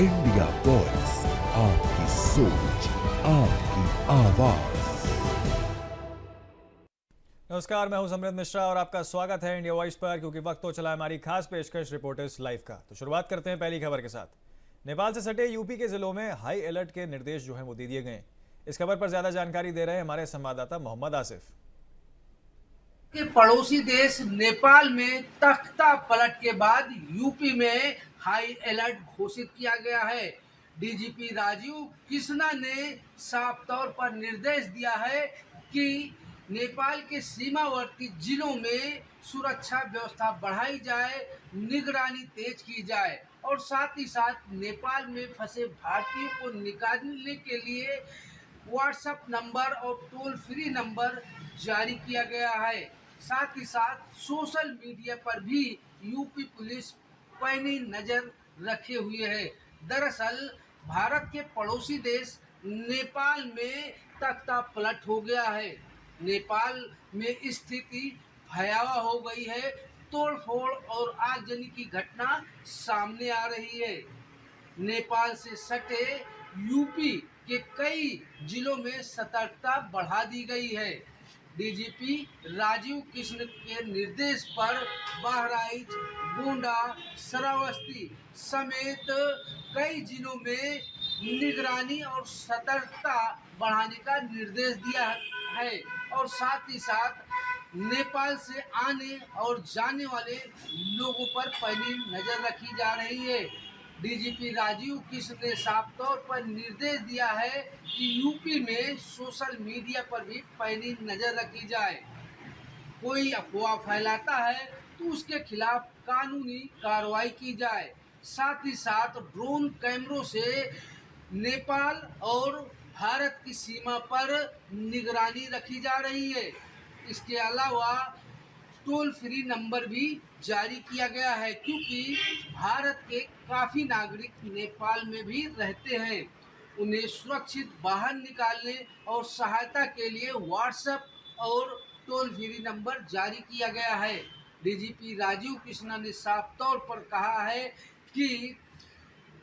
India voice, आपकी सोच, आपकी आवाज। नमस्कार, मैं हूं समृद्ध मिश्रा और आपका स्वागत है इंडिया वॉइस पर। क्योंकि वक्त हो चला है हमारी खास पेशकश रिपोर्टर्स लाइव का। तो शुरुआत करते हैं पहली खबर के साथ। नेपाल से सटे यूपी के जिलों में हाई अलर्ट के निर्देश जो हैं वो दे दिए गए हैं। इस खबर पर ज्यादा जानकारी दे रहे हैं हमारे संवाददाता मोहम्मद आसिफ। के पड़ोसी देश नेपाल में तख्ता पलट के बाद यूपी में हाई अलर्ट घोषित किया गया है। डीजीपी राजीव कृष्णा ने साफ तौर पर निर्देश दिया है कि नेपाल के सीमावर्ती जिलों में सुरक्षा व्यवस्था बढ़ाई जाए, निगरानी तेज की जाए और साथ ही साथ नेपाल में फंसे भारतीयों को निकालने के लिए व्हाट्सएप नंबर और टोल फ्री नंबर जारी किया गया है। साथ ही साथ सोशल मीडिया पर भी यूपी पुलिस पैनी नजर रखे हुए है। दरअसल भारत के पड़ोसी देश नेपाल में तख्ता पलट हो गया है। नेपाल में स्थिति भयावह हो गई है। तोड़फोड़ और आगजनी की घटना सामने आ रही है। नेपाल से सटे यूपी के कई जिलों में सतर्कता बढ़ा दी गई है। डीजीपी राजीव कृष्ण के निर्देश पर बहराइच, गोंडा, श्रावस्ती समेत कई जिलों में निगरानी और सतर्कता बढ़ाने का निर्देश दिया है और साथ ही साथ नेपाल से आने और जाने वाले लोगों पर पैनी नजर रखी जा रही है। डीजीपी राजीव कृष्ण ने साफ तौर पर निर्देश दिया है कि यूपी में सोशल मीडिया पर भी पैनी नजर रखी जाए। कोई अफवाह फैलाता है तो उसके खिलाफ कानूनी कार्रवाई की जाए। साथ ही साथ ड्रोन कैमरों से नेपाल और भारत की सीमा पर निगरानी रखी जा रही है। इसके अलावा टोल फ्री नंबर भी जारी किया गया है, क्योंकि भारत के काफ़ी नागरिक नेपाल में भी रहते हैं। उन्हें सुरक्षित बाहर निकालने और सहायता के लिए व्हाट्सएप और टोल फ्री नंबर जारी किया गया है। डीजीपी राजीव कृष्णा ने साफ तौर पर कहा है कि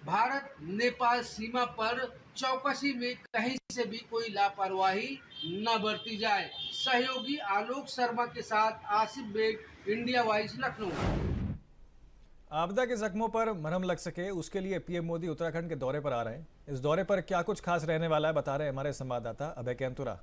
भारत नेपाल सीमा पर चौकसी में कहीं से भी कोई लापरवाही न बरती जाए। सहयोगी आलोक शर्मा के साथ आसिफ बेग, इंडिया वॉइस, लखनऊ। आपदा के जख्मों पर मरहम लग सके उसके लिए पीएम मोदी उत्तराखंड के दौरे पर आ रहे हैं। इस दौरे पर क्या कुछ खास रहने वाला है, बता रहे हैं हमारे संवाददाता अभय कैंतुरा।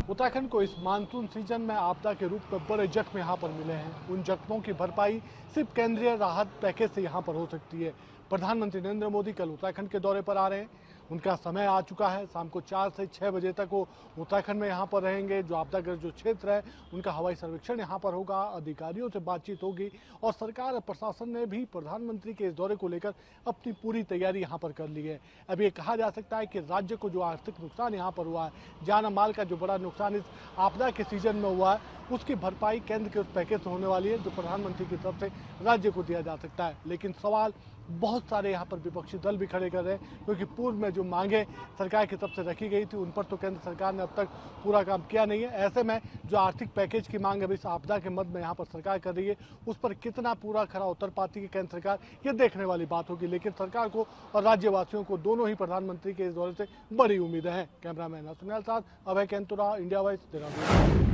उत्तराखंड को इस मानसून सीजन में आपदा के रूप में बड़े जख्म यहाँ पर मिले हैं। उन जख्मों की भरपाई सिर्फ केंद्रीय राहत पैकेज से यहाँ पर हो सकती है। प्रधानमंत्री नरेंद्र मोदी कल उत्तराखंड के दौरे पर आ रहे हैं। उनका समय आ चुका है। शाम को 4 से 6 बजे तक वो उत्तराखंड में यहाँ पर रहेंगे। जो आपदाग्रस्त जो क्षेत्र है उनका हवाई सर्वेक्षण यहाँ पर होगा, अधिकारियों से बातचीत होगी और सरकार और प्रशासन ने भी प्रधानमंत्री के इस दौरे को लेकर अपनी पूरी तैयारी यहाँ पर कर ली है। अब ये कहा जा सकता है कि राज्य को जो आर्थिक नुकसान यहाँ पर हुआ है, जान माल का जो बड़ा नुकसान इस आपदा के सीजन में हुआ है, उसकी भरपाई केंद्र के उस पैकेज से होने वाली है जो प्रधानमंत्री की तरफ से राज्य को दिया जा सकता है। लेकिन सवाल बहुत सारे यहाँ पर विपक्षी दल भी खड़े कर रहे हैं, क्योंकि पूर्व में जो मांगे सरकार की तरफ से रखी गई थी उन पर तो केंद्र सरकार ने अब तक पूरा काम किया नहीं है। ऐसे में जो आर्थिक पैकेज की मांग अभी इस आपदा के मद में यहाँ पर सरकार कर रही है, उस पर कितना पूरा खरा उतर पाती है केंद्र सरकार, ये देखने वाली बात होगी। लेकिन सरकार को और राज्यवासियों को दोनों ही प्रधानमंत्री के इस दौरे से बड़ी उम्मीदें हैं। कैमरामैन सुनील साथ अभय कैंतुरा, इंडिया वॉइस, देहरादून।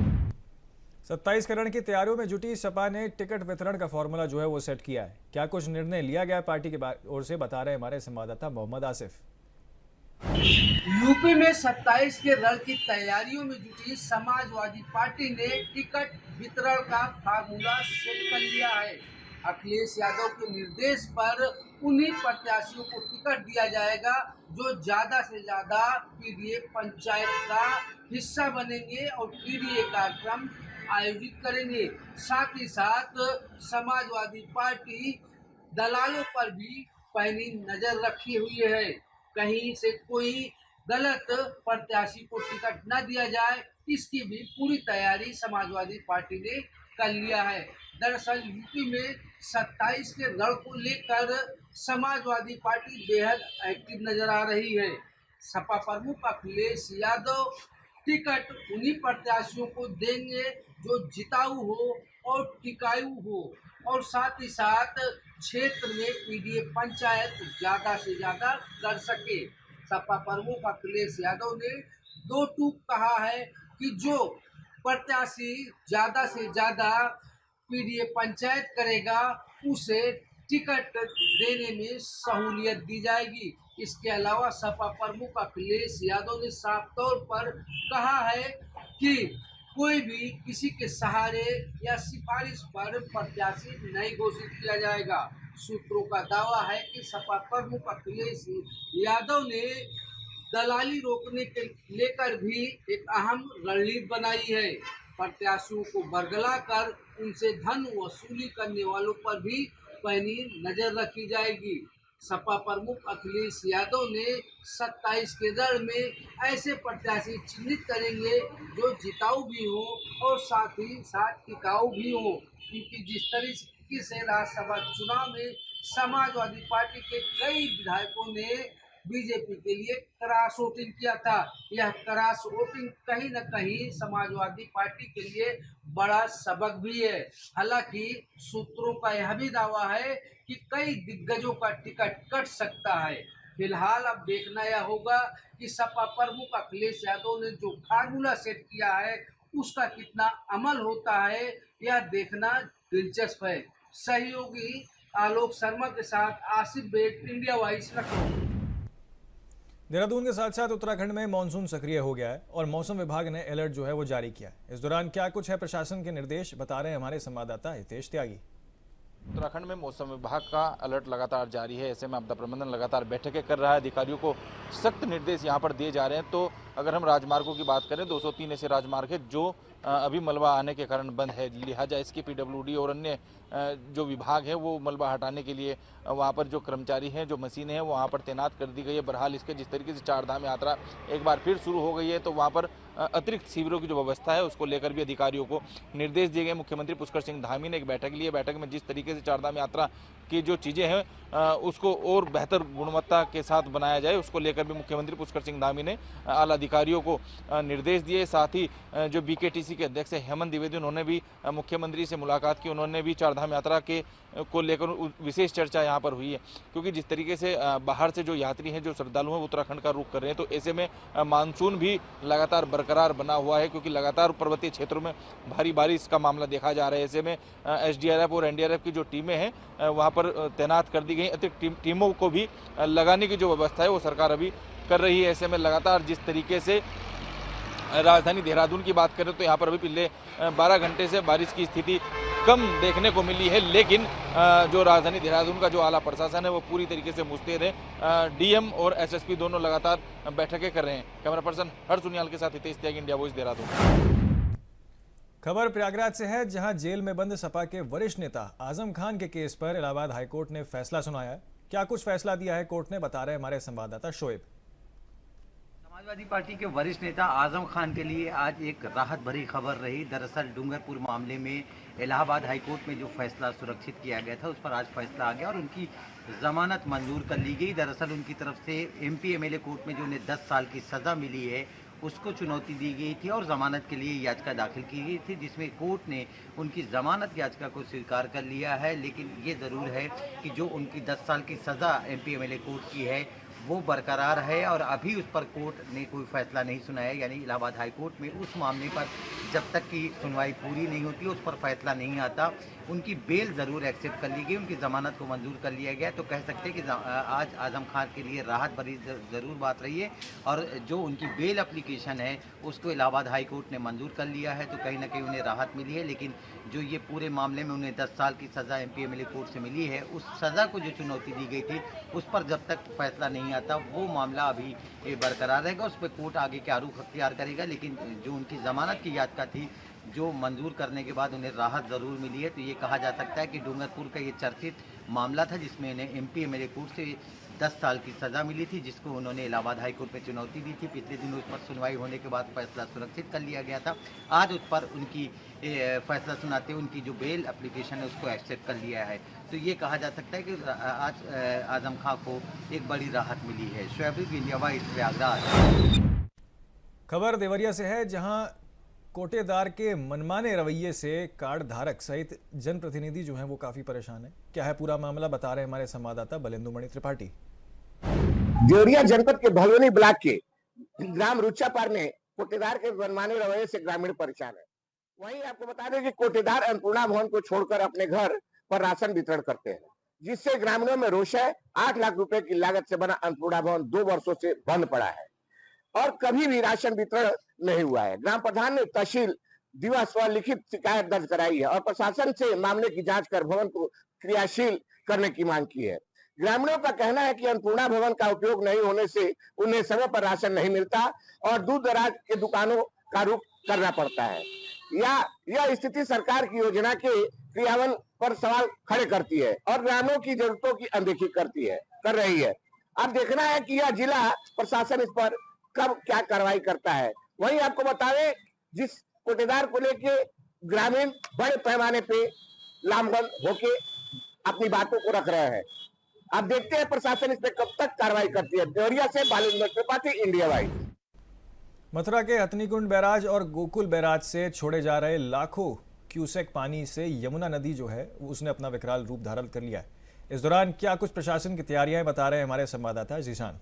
27 करोड़ की तैयारियों में जुटी सपा ने टिकट वितरण का फॉर्मूला जो है वो सेट किया है। क्या कुछ निर्णय लिया गया है पार्टी की ओर से, बता रहे हैं हमारे संवाददाता मोहम्मद आसिफ। यूपी में 27 के रण की तैयारियों में जुटी समाजवादी पार्टी ने टिकट वितरण का फार्मूला सेट कर लिया है। अखिलेश यादव के निर्देश पर उन्हीं प्रत्याशियों को टिकट दिया जाएगा जो ज्यादा से ज्यादा पीडीए पंचायत का हिस्सा बनेंगे और पीडीए कार्यक्रम आयोजित करेंगे। साथ ही साथ समाजवादी पार्टी दलालों पर भी पैनी नजर रखी हुई है। कहीं से कोई गलत प्रत्याशी को टिकट न दिया जाए, इसकी भी पूरी तैयारी समाजवादी पार्टी ने कर लिया है। दरअसल यूपी में 27 के रण को लेकर समाजवादी पार्टी बेहद एक्टिव नजर आ रही है। सपा प्रमुख अखिलेश यादव टिकट उन्हीं प्रत्याशियों को देंगे जो जिताऊ हो और टिकाऊ हो और साथ ही साथ क्षेत्र में पीडीए पंचायत ज्यादा से ज्यादा कर सके। सपा प्रमुख अखिलेश यादव ने दो टूक कहा है कि जो प्रत्याशी ज्यादा से ज्यादा पीडीए पंचायत करेगा उसे टिकट देने में सहूलियत दी जाएगी। इसके अलावा सपा प्रमुख अखिलेश यादव ने साफ तौर पर कहा है कि कोई भी किसी के सहारे या सिफारिश पर प्रत्याशी नहीं घोषित किया जाएगा। सूत्रों का दावा है कि सपा प्रमुख अखिलेश यादव ने दलाली रोकने के लेकर भी एक अहम रणनीति बनाई है। प्रत्याशियों को बरगला कर उनसे धन वसूली करने वालों पर भी पैनी नजर रखी जाएगी। सपा प्रमुख अखिलेश यादव ने 27 के दल में ऐसे प्रत्याशी चिन्हित करेंगे जो जिताऊ भी हो और साथ ही साथ टिकाऊ भी हो, क्योंकि जिस तरीके से राज्यसभा चुनाव में समाजवादी पार्टी के कई विधायकों ने बीजेपी के लिए क्रॉस वोटिंग किया था, यह क्रॉस वोटिंग कहीं न कहीं समाजवादी पार्टी के लिए बड़ा सबक भी है। हालांकि सूत्रों का यह भी दावा है कि कई दिग्गजों का टिकट कट सकता है। फिलहाल अब देखना यह होगा कि सपा प्रमुख अखिलेश यादव ने जो फार्मूला सेट किया है उसका कितना अमल होता है, यह देखना दिलचस्प है। सहयोगी आलोक शर्मा के साथ आसिफ बेग, इंडिया वॉइस, लखनऊ। देहरादून के साथ साथ उत्तराखंड में मानसून सक्रिय हो गया है और मौसम विभाग ने अलर्ट जो है वो जारी किया है। इस दौरान क्या कुछ है प्रशासन के निर्देश, बता रहे हैं हमारे संवाददाता हितेश त्यागी। उत्तराखंड में मौसम विभाग का अलर्ट लगातार जारी है। ऐसे में आपदा प्रबंधन लगातार बैठकें कर रहा है, अधिकारियों को सख्त निर्देश यहां पर दिए जा रहे हैं। तो अगर हम राजमार्गों की बात करें, 203 ऐसे राजमार्ग है जो अभी मलबा आने के कारण बंद है, लिहाजा इसके पीडब्ल्यूडी और अन्य जो विभाग है वो मलबा हटाने के लिए वहाँ पर जो कर्मचारी हैं, जो मशीनें हैं वो वहाँ पर तैनात कर दी गई है। बहरहाल इसके जिस तरीके से चारधाम यात्रा एक बार फिर शुरू हो गई है तो वहाँ पर अतिरिक्त शिविरों की जो व्यवस्था है उसको लेकर भी अधिकारियों को निर्देश दिए गए। मुख्यमंत्री पुष्कर सिंह धामी ने एक बैठक ली है। बैठक में जिस तरीके से चारधाम यात्रा की जो चीज़ें हैं उसको और बेहतर गुणवत्ता के साथ बनाया जाए, उसको लेकर भी मुख्यमंत्री पुष्कर सिंह धामी ने आला अधिकारियों को निर्देश दिए। साथ ही जो बीकेटीसी के अध्यक्ष हेमंत द्विवेदी, उन्होंने भी मुख्यमंत्री से मुलाकात की। उन्होंने भी चारधाम यात्रा के को लेकर विशेष चर्चा यहाँ पर हुई है, क्योंकि जिस तरीके से बाहर से जो यात्री हैं, जो श्रद्धालु हैं, उत्तराखंड का रुख कर रहे हैं, तो ऐसे में मानसून भी लगातार बरकरार बना हुआ है, क्योंकि लगातार पर्वतीय क्षेत्रों में भारी बारिश का मामला देखा जा रहा है। ऐसे में एसडीआरएफ और एनडीआरएफ की जो टीमें हैं वहाँ पर तैनात कर दी गई। अतिरिक्त टीमों को भी लगाने की जो व्यवस्था है वो सरकार अभी कर रही है। ऐसे में लगातार जिस तरीके से राजधानी देहरादून की बात करें तो यहाँ पर अभी पिछले 12 घंटे से बारिश की स्थिति कम देखने को मिली है, लेकिन जो राजधानी देहरादून का जो आला प्रशासन है वो पूरी तरीके से मुस्तैद है। डीएम और एसएसपी दोनों लगातार बैठकें कर रहे हैं। कैमरा पर्सन हर्ष सुनियाल के साथ हितेश त्यागी, इंडिया वॉइस, देहरादून। खबर प्रयागराज से है, जहां जेल में बंद सपा के वरिष्ठ नेता आजम खान के केस पर इलाहाबाद हाईकोर्ट ने फैसला सुनाया है। क्या कुछ फैसला दिया है कोर्ट ने, बता रहे हमारे संवाददाता शोएब। समाजवादी पार्टी के वरिष्ठ नेता आजम खान के लिए आज एक राहत भरी खबर रही। दरअसल डूंगरपुर मामले में इलाहाबाद हाईकोर्ट में जो फैसला सुरक्षित किया गया था उस पर आज फैसला आ गया और उनकी जमानत मंजूर कर ली गई। दरअसल उनकी तरफ से एमपी एमएलए कोर्ट में जो उन्हें 10 साल की सज़ा मिली है उसको चुनौती दी गई थी और ज़मानत के लिए याचिका दाखिल की गई थी, जिसमें कोर्ट ने उनकी ज़मानत याचिका को स्वीकार कर लिया है। लेकिन ये ज़रूर है कि जो उनकी 10 साल की सज़ा एमपी एमएलए कोर्ट की है वो बरकरार है और अभी उस पर कोर्ट ने कोई फैसला नहीं सुनाया। यानी इलाहाबाद हाई कोर्ट में उस मामले पर जब तक की सुनवाई पूरी नहीं होती उस पर फैसला नहीं आता। उनकी बेल ज़रूर एक्सेप्ट कर ली गई, उनकी ज़मानत को मंजूर कर लिया गया। तो कह सकते हैं कि आज आजम खान के लिए राहत भरी ज़रूर बात रही है और जो उनकी बेल एप्लीकेशन है उसको इलाहाबाद हाई कोर्ट ने मंजूर कर लिया है, तो कहीं ना कहीं उन्हें राहत मिली है। लेकिन जो ये पूरे मामले में उन्हें 10 साल की सज़ा एमपी एमएलए कोर्ट से मिली है, उस सज़ा को जो चुनौती दी गई थी उस पर जब तक फैसला नहीं आता वो मामला अभी बरकरार रहेगा। उस पर कोर्ट आगे क्या रुख अख्तियार करेगा। लेकिन जो उनकी ज़मानत की याचिका थी जो मंजूर करने के बाद उन्हें राहत ज़रूर मिली है। तो ये कहा जा सकता है कि डूंगरपुर का ये चर्चित मामला था जिसमें इन्हें एमपी एमएलए कोर्ट से 10 साल की सज़ा मिली थी, जिसको उन्होंने इलाहाबाद हाई कोर्ट में चुनौती दी थी। पिछले दिन उस पर सुनवाई होने के बाद फैसला सुरक्षित कर लिया गया था। आज उस पर उनकी फैसला सुनाते हुए उनकी जो बेल एप्लीकेशन है उसको एक्सेप्ट कर लिया है। तो ये कहा जा सकता है कि आज आजम खां को एक बड़ी राहत मिली है। Shoaib, India voice, Prayagraj. खबर देवरिया से है, जहां कोटेदार के मनमाने रवैये से कार्ड धारक सहित जनप्रतिनिधि जो हैं वो काफी परेशान हैं। क्या है पूरा मामला, बता रहे हैं हमारे संवाददाता बलेंदुमणि त्रिपाठी। देवरिया जनपद के भलवनी ब्लॉक के ग्राम रुचापार में कोटेदार के मनमाने रवैये से ग्रामीण परेशान है। वहीं आपको बता दें कि कोटेदार अन्नपूर्णा भवन को छोड़कर अपने घर पर राशन वितरण करते हैं, जिससे ग्रामीणों में रोष है। 8 लाख रुपए की लागत से बना अन्नपूर्णा भवन 2 वर्षों से बंद पड़ा है और कभी भी राशन वितरण नहीं हुआ है। ग्राम प्रधान ने तहसील दिवस व लिखित शिकायत दर्ज कराई है और प्रशासन से मामले की जांच कर भवन को क्रियाशील करने की मांग की है। ग्रामीणों का कहना है कि अन्नपूर्णा भवन का उपयोग नहीं होने से उन्हें समय पर राशन नहीं मिलता और दूर दराज के दुकानों का रुख करना पड़ता है। यह स्थिति सरकार की योजना के क्रियान्वयन पर सवाल खड़े करती है और ग्रामीणों की जरूरतों की अनदेखी कर रही है। अब देखना है कि यह जिला प्रशासन इस पर कब क्या कार्रवाई करता है। वहीं आपको बतावें, जिस कोटेदार को लेके ग्रामीण बड़े पैमाने पे लामबंद होके अपनी बातों को रख रहे हैं। अब देखते हैं प्रशासन इस पर कब तक कार्रवाई करती है। देवरिया से बालूंदर त्रिपाठी, इंडिया वाइज। मथुरा के हथनीकुंड बैराज और गोकुल बैराज से छोड़े जा रहे लाखों क्यूसेक पानी से यमुना नदी जो है उसने अपना विकराल रूप धारण कर लिया है। इस दौरान क्या कुछ प्रशासन की तैयारियां बता रहे हैं हमारे संवाददाता जीशान।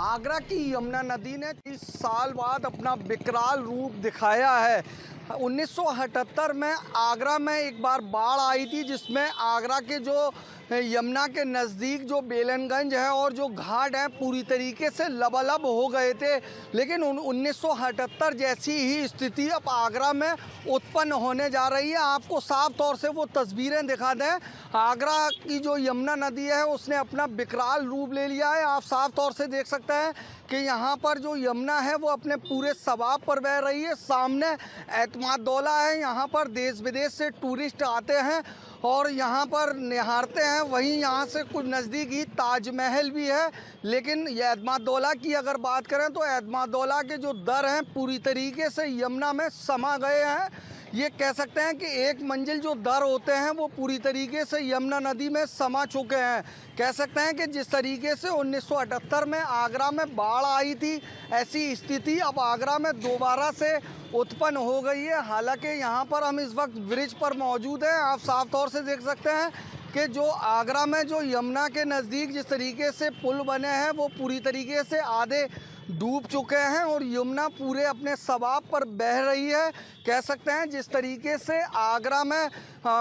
आगरा की यमुना नदी ने 30 साल बाद अपना विकराल रूप दिखाया है। 1978 में आगरा में एक बार बाढ़ आई थी, जिसमें आगरा के जो यमुना के नज़दीक जो बेलनगंज है और जो घाट है पूरी तरीके से लबालब हो गए थे। लेकिन 1978 जैसी ही स्थिति अब आगरा में उत्पन्न होने जा रही है। आपको साफ तौर से वो तस्वीरें दिखा दें। आगरा की जो यमुना नदी है उसने अपना विकराल रूप ले लिया है। आप साफ तौर से देख सकते हैं कि यहाँ पर जो यमुना है वो अपने पूरे सवाब पर बह रही है। सामने एतमादौला है, यहाँ पर देश विदेश से टूरिस्ट आते हैं और यहाँ पर निहारते हैं। वहीं यहाँ से कुछ नज़दीक ही ताजमहल भी है। लेकिन एतमादौला की अगर बात करें तो एतमादौला के जो दर हैं पूरी तरीके से यमुना में समा गए हैं। ये कह सकते हैं कि एक मंजिल जो दर होते हैं वो पूरी तरीके से यमुना नदी में समा चुके हैं। कह सकते हैं कि जिस तरीके से 1978 में आगरा में बाढ़ आई थी, ऐसी स्थिति अब आगरा में दोबारा से उत्पन्न हो गई है। हालांकि यहाँ पर हम इस वक्त ब्रिज पर मौजूद हैं। आप साफ तौर से देख सकते हैं कि जो आगरा में जो यमुना के नज़दीक जिस तरीके से पुल बने हैं वो पूरी तरीके से आधे डूब चुके हैं और यमुना पूरे अपने सवाब पर बह रही है। कह सकते हैं जिस तरीके से आगरा में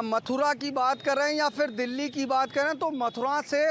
मथुरा की बात करें या फिर दिल्ली की बात करें तो मथुरा से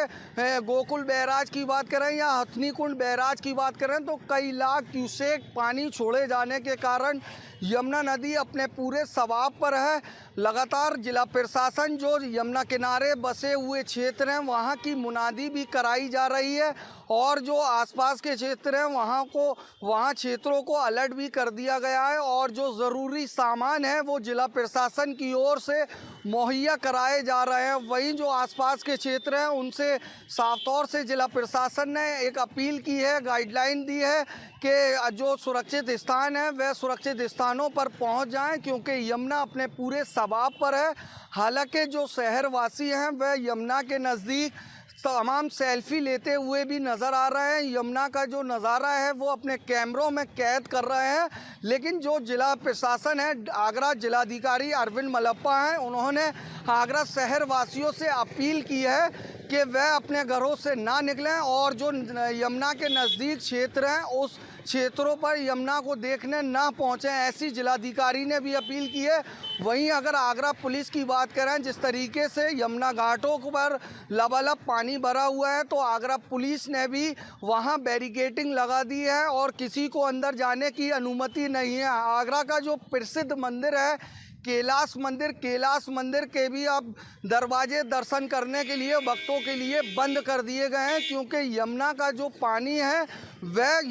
गोकुल बैराज की बात करें या हथनीकुंड बैराज की बात करें तो कई लाख क्यूसेक पानी छोड़े जाने के कारण यमुना नदी अपने पूरे सवाब पर है। लगातार जिला प्रशासन जो यमुना किनारे बसे हुए क्षेत्र हैं वहाँ की मुनादी भी कराई जा रही है और जो आसपास के क्षेत्र हैं वहाँ क्षेत्रों को अलर्ट भी कर दिया गया है और जो ज़रूरी सामान है वो जिला प्रशासन की ओर से मुहैया कराए जा रहे हैं। वहीं जो आसपास के क्षेत्र हैं उनसे साफ तौर से जिला प्रशासन ने एक अपील की है, गाइडलाइन दी है कि जो सुरक्षित स्थान है वह सुरक्षित स्थानों पर पहुंच जाएं, क्योंकि यमुना अपने पूरे सवाब पर है। हालांकि जो शहरवासी हैं वह यमुना के नज़दीक तमाम सेल्फी लेते हुए भी नज़र आ रहे हैं। यमुना का जो नज़ारा है वो अपने कैमरों में कैद कर रहे हैं। लेकिन जो जिला प्रशासन है, आगरा जिलाधिकारी अरविंद मलप्पा हैं, उन्होंने आगरा शहर वासियों से अपील की है कि वह अपने घरों से ना निकलें और जो यमुना के नज़दीक क्षेत्र हैं उस क्षेत्रों पर यमुना को देखने ना पहुँचें, ऐसी जिलाधिकारी ने भी अपील की है। वहीं अगर आगरा पुलिस की बात करें, जिस तरीके से यमुना घाटों पर लबालब पानी भरा हुआ है तो आगरा पुलिस ने भी वहां बैरिकेडिंग लगा दी है और किसी को अंदर जाने की अनुमति नहीं है। आगरा का जो प्रसिद्ध मंदिर है कैलाश मंदिर के भी अब दरवाजे दर्शन करने के लिए भक्तों के लिए बंद कर दिए गए हैं, क्योंकि यमुना का जो पानी है वह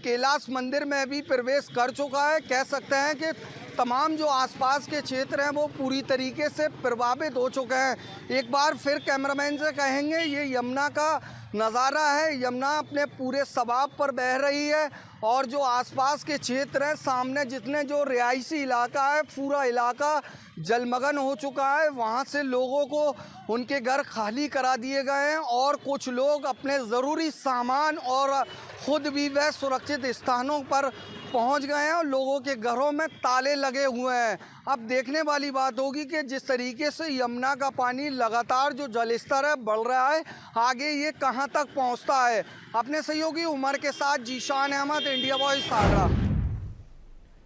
कैलाश मंदिर में भी प्रवेश कर चुका है। कह सकते हैं कि तमाम जो आसपास के क्षेत्र हैं वो पूरी तरीके से प्रभावित हो चुके हैं। एक बार फिर कैमरामैन से कहेंगे, ये यमुना का नज़ारा है। यमुना अपने पूरे सबाब पर बह रही है और जो आसपास के क्षेत्र हैं, सामने जितने जो रिहायशी इलाका है, पूरा इलाका जलमग्न हो चुका है। वहाँ से लोगों को उनके घर खाली करा दिए गए हैं और कुछ लोग अपने ज़रूरी सामान और ख़ुद भी वह सुरक्षित स्थानों पर पहुंच गए हैं और लोगों के घरों में ताले लगे हुए हैं। अब देखने वाली बात होगी कि जिस तरीके से यमुना का पानी लगातार जो जलस्तर है बढ़ रहा है, आगे ये कहां तक पहुंचता है। अपने सहयोगी उमर के साथ जीशान अहमद, इंडिया वॉइस, आगरा।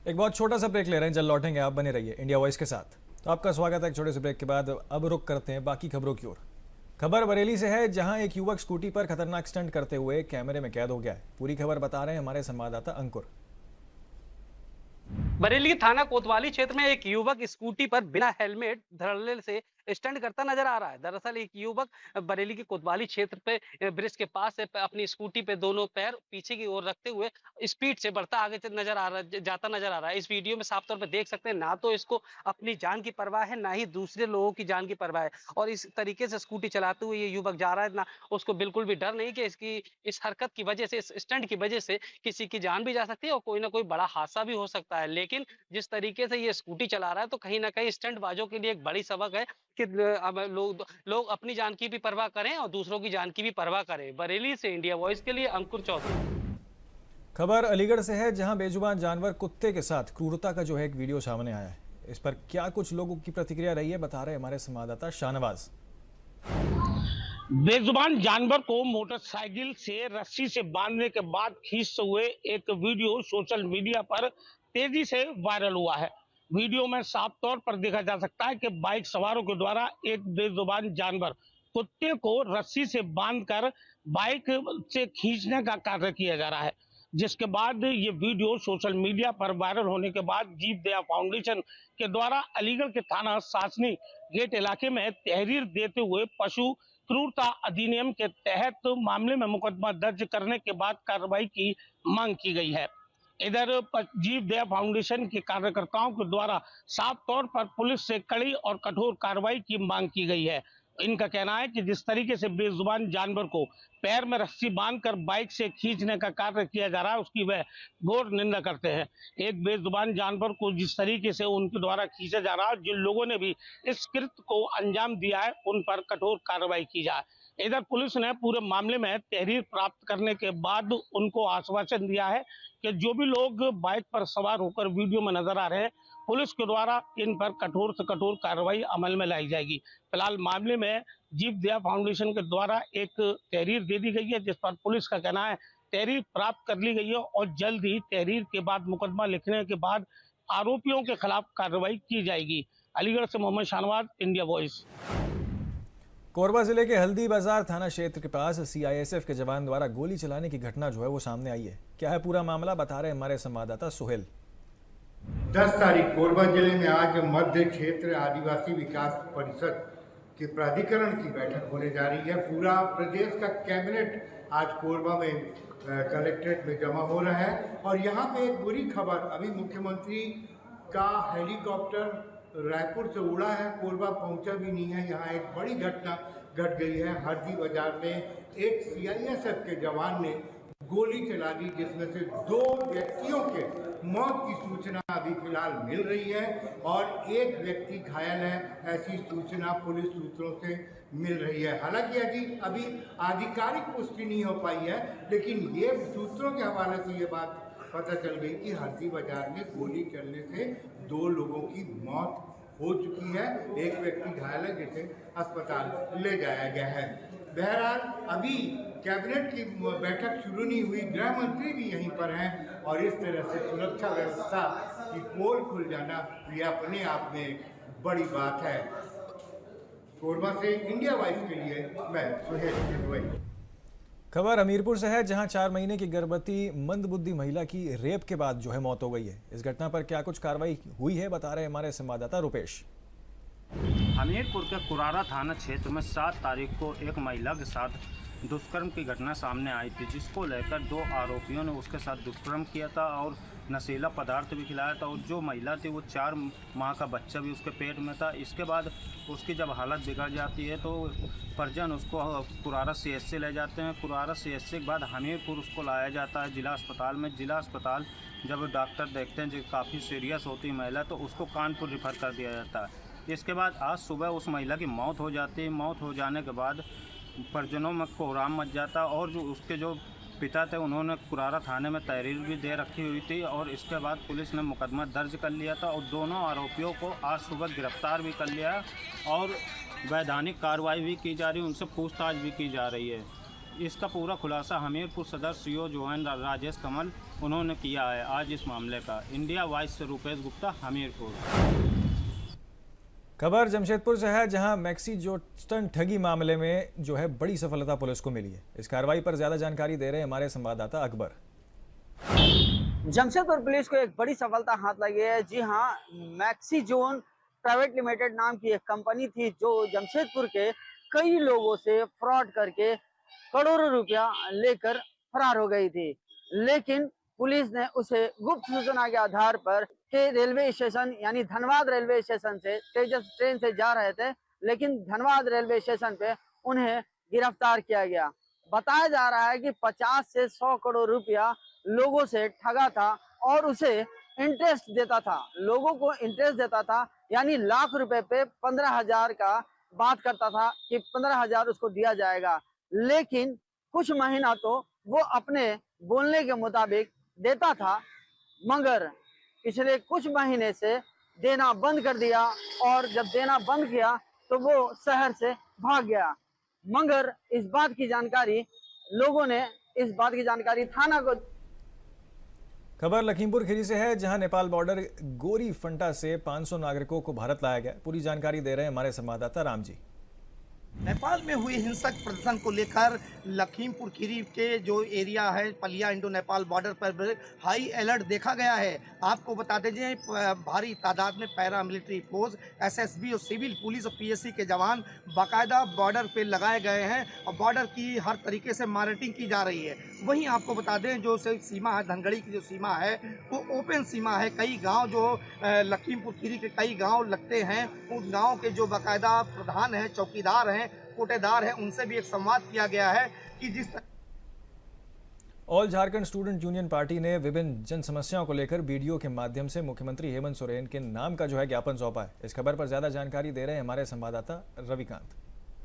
एक बहुत छोटा सा ब्रेक ले रहे हैं, जल्द लौटेंगे, आप बने रहिए इंडिया वॉइस के साथ। तो आपका स्वागत है एक छोटे से ब्रेक के बाद। अब रुक करते हैं बाकी खबरों की ओर। खबर बरेली से है, जहां एक युवक स्कूटी पर खतरनाक स्टंट करते हुए कैमरे में कैद हो गया है। पूरी खबर बता रहे हैं हमारे संवाददाता अंकुर। बरेली के थाना कोतवाली क्षेत्र में एक युवक स्कूटी पर बिना हेलमेट धड़ल्ले से स्टंट करता नजर आ रहा है। दरअसल एक युवक बरेली के कोतवाली क्षेत्र पे ब्रिज के पास से अपनी स्कूटी पे दोनों पैर पीछे की ओर रखते हुए स्पीड से बढ़ता आगे जाता नजर आ रहा है। इस वीडियो में साफ तौर पे देख सकते हैं, ना तो इसको अपनी जान की परवाह है, ना ही दूसरे लोगों की जान की परवाह है। और इस तरीके से स्कूटी चलाते हुए ये युवक जा रहा है, ना उसको बिल्कुल भी डर नहीं कि इसकी इस हरकत की वजह से, इस स्टंट की वजह से किसी की जान भी जा सकती है और कोई ना कोई बड़ा हादसा भी हो सकता है। लेकिन जिस तरीके से ये स्कूटी चला रहा है, तो कहीं ना कहीं स्टंट बाजों के लिए एक बड़ी सबक है कि अब लोग अपनी जान की भी परवाह करें और दूसरों की जान की भी परवाह करें। बरेली से इंडिया वॉइस के लिए अंकुर चौधरी। खबर अलीगढ़ से है, जहां बेजुबान जानवर कुत्ते के साथ क्रूरता का जो है एक वीडियो सामने आया है। इस पर क्या कुछ लोगों की प्रतिक्रिया रही है, बता रहे हमारे संवाददाता शाहनवाज। बेजुबान जानवर को मोटरसाइकिल से रस्सी से बांधने के बाद खींचते हुए एक वीडियो सोशल मीडिया पर तेजी से वायरल हुआ है। वीडियो में साफ तौर पर देखा जा सकता है कि बाइक सवारों के द्वारा एक बेजुबान जानवर कुत्ते को रस्सी से बांधकर बाइक से खींचने का कार्य किया जा रहा है, जिसके बाद ये वीडियो सोशल मीडिया पर वायरल होने के बाद जीव दया फाउंडेशन के द्वारा अलीगढ़ के थाना सासनी गेट इलाके में तहरीर देते हुए पशु क्रूरता अधिनियम के तहत मामले में मुकदमा दर्ज करने के बाद कार्रवाई की मांग की गई है। इधर जीव दया फाउंडेशन के कार्यकर्ताओं के द्वारा साफ तौर पर पुलिस से कड़ी और कठोर कार्रवाई की मांग की गई है। इनका कहना है कि जिस तरीके से बेजुबान जानवर को पैर में रस्सी बांधकर बाइक से खींचने का कार्य किया जा रहा है, उसकी वह घोर निंदा करते हैं। एक बेजुबान जानवर को जिस तरीके से उनके द्वारा खींचा जा रहा है, जिन लोगों ने भी इस कृत्य को अंजाम दिया है, उन पर कठोर कार्रवाई की जाए। इधर पुलिस ने पूरे मामले में तहरीर प्राप्त करने के बाद उनको आश्वासन दिया है कि जो भी लोग बाइक पर सवार होकर वीडियो में नजर आ रहे हैं, पुलिस के द्वारा इन पर कठोर से कठोर कार्रवाई अमल में लाई जाएगी। फिलहाल मामले में जीव दया फाउंडेशन के द्वारा एक तहरीर दे दी गई है, जिस पर पुलिस का कहना है तहरीर प्राप्त कर ली गई है और जल्द ही तहरीर के बाद मुकदमा लिखने के बाद आरोपियों के खिलाफ कार्रवाई की जाएगी। अलीगढ़ से मोहम्मद शाहनवाज, इंडिया वॉइस। कोरबा जिले के हल्दी बाजार थाना क्षेत्र के पास सीआईएसएफ के जवान द्वारा गोली चलाने की घटना जो है वो सामने आई है। क्या है पूरा मामला, बता रहे हमारे संवाददाता सुहेल। 10 तारीख कोरबा जिले में आज मध्य क्षेत्र आदिवासी विकास परिषद के प्राधिकरण की बैठक होने जा रही है। पूरा प्रदेश का कैबिनेट आज कोरबा में कलेक्ट्रेट में जमा हो रहा है और यहाँ पे एक बुरी खबर, अभी मुख्यमंत्री का हेलीकॉप्टर रायपुर से उड़ा है, कोरबा पहुंचा भी नहीं है। यहाँ एक बड़ी घटना घट गई है। हरदी बाजार में एक सीआईएसएफ के जवान ने गोली चला दी, जिसमें से 2 व्यक्तियों के मौत की सूचना अभी फिलहाल मिल रही है और एक व्यक्ति घायल है, ऐसी सूचना पुलिस सूत्रों से मिल रही है। हालांकि अभी आधिकारिक पुष्टि नहीं हो पाई है, लेकिन ये सूत्रों के हवाले से ये बात पता चल गई कि हरदी बाजार में गोली चलने से 2 लोगों की मौत हो चुकी है। एक व्यक्ति घायल है, जिसे अस्पताल ले जाया गया है। बहरहाल अभी कैबिनेट की बैठक शुरू नहीं हुई, गृह मंत्री भी यहीं पर हैं और इस तरह से सुरक्षा व्यवस्था की पोल खुल जाना ये अपने आप में एक बड़ी बात है। कोरबा से इंडिया वॉइस के लिए मैं सुहेल। खबर हमीरपुर से है, जहां 4 महीने की गर्भवती मंदबुद्धि महिला की रेप के बाद जो है मौत हो गई है। इस घटना पर क्या कुछ कार्रवाई हुई है, बता रहे हमारे संवाददाता रुपेश। हमीरपुर के कुरारा थाना क्षेत्र में 7 तारीख को एक महिला के साथ दुष्कर्म की घटना सामने आई थी, जिसको लेकर 2 आरोपियों ने उसके साथ दुष्कर्म किया था और नशीला पदार्थ भी खिलाया था। और जो महिला थी वो 4 माह का बच्चा भी उसके पेट में था। इसके बाद उसकी जब हालत बिगड़ जाती है तो परिजन उसको कुरारा CHC ले जाते हैं। कुरारा CHC के बाद हमीरपुर उसको लाया जाता है जिला अस्पताल में। जिला अस्पताल जब डॉक्टर देखते हैं जो काफ़ी सीरियस होती है महिला, तो उसको कानपुर रिफ़र कर दिया जाता है। इसके बाद आज सुबह उस महिला की मौत हो जाती है। मौत हो जाने के बाद परिजनों में कोहराम मच जाता, और जो उसके जो पिता थे उन्होंने कुरारा थाने में तहरीर भी दे रखी हुई थी, और इसके बाद पुलिस ने मुकदमा दर्ज कर लिया था और दोनों आरोपियों को आज सुबह गिरफ्तार भी कर लिया और वैधानिक कार्रवाई भी की जा रही है, उनसे पूछताछ भी की जा रही है। इसका पूरा खुलासा हमीरपुर सदर CO जोहन राजेश कमल उन्होंने किया है आज इस मामले का। इंडिया वॉइस से रूपेश गुप्ता, हमीरपुर। खबर जमशेदपुर से है, जहां मैक्सी जोस्टन ठगी मामले में जो है बड़ी सफलता पुलिस को मिली है। इस कार्रवाई पर ज्यादा जानकारी दे रहे हैं हमारे संवाददाता अकबर। जमशेदपुर पुलिस को एक बड़ी सफलता हाथ लगी है। जी हां, मैक्सी जोन प्राइवेट लिमिटेड नाम की एक कंपनी थी जो जमशेदपुर के कई लोगों से फ्रॉड करके करोड़ों रुपया लेकर फरार हो गई थी। लेकिन पुलिस ने उसे गुप्त सूचना के आधार पर के रेलवे स्टेशन यानी धनबाद रेलवे स्टेशन से तेजस ट्रेन से जा रहे थे, लेकिन धनबाद रेलवे स्टेशन पे उन्हें गिरफ्तार किया गया। बताया जा रहा है कि 50 से 100 करोड़ रुपया लोगों से ठगा था और उसे इंटरेस्ट देता था, लोगों को इंटरेस्ट देता था, यानी लाख रुपए पे 15,000 का बात करता था कि 15,000 उसको दिया जाएगा। लेकिन कुछ महीना तो वो अपने बोलने के मुताबिक देता था, मगर पिछले कुछ महीने से देना बंद कर दिया, और जब देना बंद किया तो वो शहर से भाग गया। मगर इस बात की जानकारी लोगों ने थाना को। खबर लखीमपुर खीरी से है, जहां नेपाल बॉर्डर गोरी फंटा से 500 नागरिकों को भारत लाया गया। पूरी जानकारी दे रहे हैं हमारे संवाददाता राम जी। नेपाल में हुए हिंसक प्रदर्शन को लेकर लखीमपुर खीरी के जो एरिया है पलिया इंडो नेपाल बॉर्डर पर हाई अलर्ट देखा गया है। आपको बता दीजिए भारी तादाद में पैरा मिलिट्री फोर्स, SSB और सिविल पुलिस और PSC के जवान बाकायदा बॉर्डर पे लगाए गए हैं और बॉर्डर की हर तरीके से मॉनिटरिंग की जा रही है। वहीं आपको बता दें जो सीमा है धनगढ़ी की जो सीमा है वो ओपन सीमा है। कई गाँव जो लखीमपुर खीरी के कई गाँव लगते हैं, उन गाँव के जो बाकायदा प्रधान हैं, चौकीदार हैं, कोटेदार हैं, उनसे भी एक संवाद किया गया है कि जिस all Jharkhand student union party ने विभिन्न जन समस्याओं को लेकर वीडियो के माध्यम से मुख्यमंत्री हेमंत सोरेन के नाम का जो है ज्ञापन सौंपा है। इस खबर पर ज्यादा जानकारी दे रहे हैं हमारे संवाददाता रविकांत।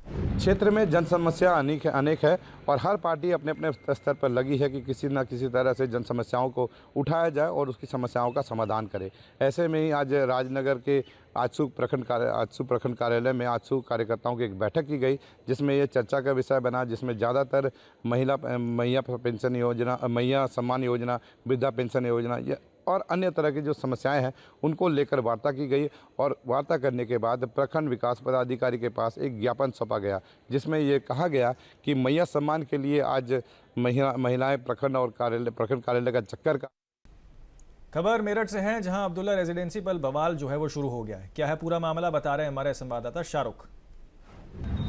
क्षेत्र में जन समस्या अनेक है और हर पार्टी अपने अपने स्तर पर लगी है कि किसी न किसी तरह से जन समस्याओं को उठाया जाए और उसकी समस्याओं का समाधान करे। ऐसे में ही आज राजनगर के आजसू प्रखंड कार्यालय में आजसू कार्यकर्ताओं की एक बैठक की गई, जिसमें ये चर्चा का विषय बना, जिसमें ज़्यादातर मैया पेंशन योजना, मैया सम्मान योजना, वृद्धा पेंशन योजना और अन्य तरह की जो समस्याएं हैं उनको लेकर वार्ता की गई। और वार्ता करने के बाद प्रखंड विकास पदाधिकारी के पास एक ज्ञापन सौंपा गया, जिसमें ये कहा गया कि मैया सम्मान के लिए आज महिलाएं प्रखंड कार्यालय का चक्कर का। खबर मेरठ से है, जहां अब्दुल्ला रेजिडेंसी पर बवाल जो है वो शुरू हो गया है। क्या है पूरा मामला, बता रहे हैं हमारे संवाददाता शाहरुख।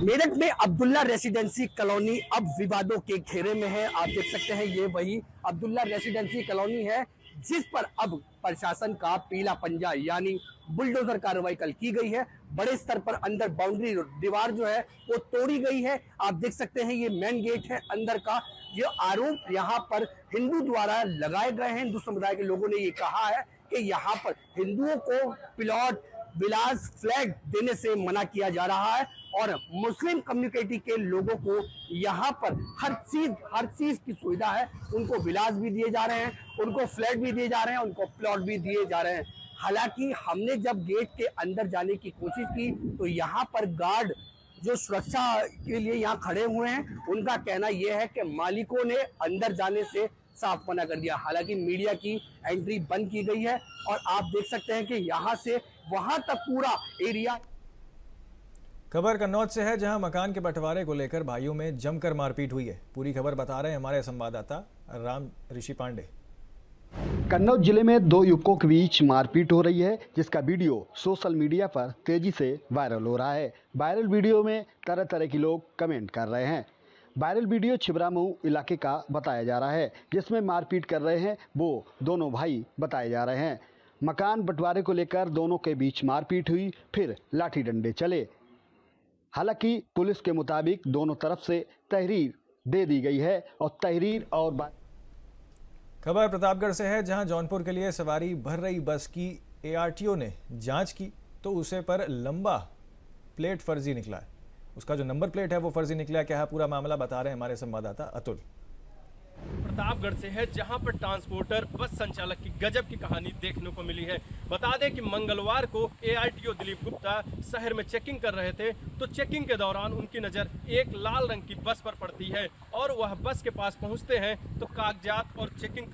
मेरठ में अब्दुल्ला रेसिडेंसी कॉलोनी अब विवादों के घेरे में है। आप देख सकते हैं ये वही अब्दुल्ला रेसिडेंसी कॉलोनी है जिस पर अब प्रशासन का पीला पंजा यानी बुलडोजर कार्रवाई कल की गई है। बड़े स्तर पर अंदर बाउंड्री दीवार जो है वो तोड़ी गई है। आप देख सकते हैं ये मेन गेट है अंदर का। ये आरोप यहाँ पर हिंदू द्वारा लगाए गए हैं। हिंदू समुदाय के लोगों ने ये कहा है कि यहाँ पर हिंदुओं को प्लॉट विलास फ्लैग देने से मना किया जा रहा है और मुस्लिम कम्युनिटी के लोगों को यहाँ पर हर चीज की सुविधा है। उनको विलास भी दिए जा रहे हैं, उनको फ्लैट भी दिए जा रहे हैं, उनको प्लॉट भी दिए जा रहे हैं। हालांकि हमने जब गेट के अंदर जाने की कोशिश की तो यहाँ पर गार्ड जो सुरक्षा के लिए यहाँ खड़े हुए हैं, उनका कहना यह है कि मालिकों ने अंदर जाने से साफ मना कर दिया। हालांकि मीडिया की एंट्री बंद की गई है और आप देख सकते हैं कि यहाँ से वहां तक पूरा एरिया। खबर कन्नौज से है, जहां मकान के बंटवारे को लेकर भाइयों में जमकर मारपीट हुई है। पूरी खबर बता रहे हैं हमारे संवाददाता राम ऋषि पांडे। कन्नौज जिले में दो युवकों के बीच मारपीट हो रही है, जिसका वीडियो सोशल मीडिया पर तेजी से वायरल हो रहा है। वायरल वीडियो में तरह तरह के लोग कमेंट कर रहे हैं। वायरल वीडियो छिबरामऊ इलाके का बताया जा रहा है, जिसमें मारपीट कर रहे हैं वो दोनों भाई बताए जा रहे हैं। मकान बंटवारे को लेकर दोनों के बीच मारपीट हुई, फिर लाठी डंडे चले। हालांकि पुलिस के मुताबिक दोनों तरफ से तहरीर दे दी गई है और तहरीर और खबर प्रतापगढ़ से है, जहां जौनपुर के लिए सवारी भर रही बस की ARTO ने जांच की तो उसे पर लंबा प्लेट फर्जी निकला है। उसका जो नंबर प्लेट है वो फर्जी निकला। क्या है पूरा मामला, बता रहे हैं हमारे संवाददाता अतुल। प्रतापगढ़ से है, जहां पर ट्रांसपोर्टर बस संचालक की गजब की कहानी देखने को मिली है। बता दें कि मंगलवार को ARTO दिलीप गुप्ता शहर में चेकिंग कर रहे थे, तो चेकिंग के दौरान उनकी नज़र एक लाल रंग की बस पर पड़ती है और वह बस के पास पहुंचते हैं तो कागजात और चेकिंग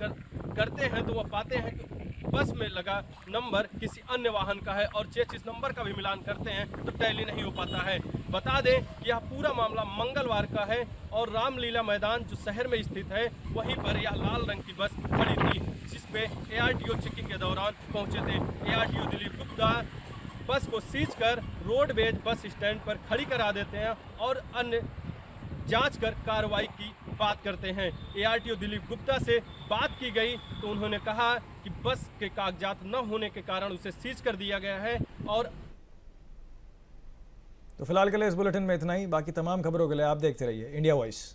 करते हैं तो वह पाते हैं कि बस में लगा नंबर किसी अन्य वाहन का है और चेसिस नंबर का भी मिलान करते हैं तो टैली नहीं हो पाता है। बता दें कि यह पूरा मामला मंगलवार का है और रामलीला मैदान जो शहर में स्थित है वहीं पर यह लाल रंग की बस खड़ी थी, जिस पे ARTO चेकिंग के दौरान पहुंचे थे। ARTO दिलीप गुप्ता बस को सीज कर रोडवेज बस स्टैंड पर खड़ी करा देते हैं और अन्य जांच कर कार्रवाई की बात करते हैं। ARTO दिलीप गुप्ता से बात की गई तो उन्होंने कहा कि बस के कागजात न होने के कारण उसे सीज कर दिया गया है। और तो फिलहाल के लिए इस बुलेटिन में इतना ही। बाकी तमाम खबरों के लिए आप देखते रहिए इंडिया वॉइस।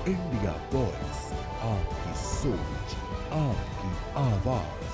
इंडिया वॉइस, आपकी सोच, आपकी आवाज।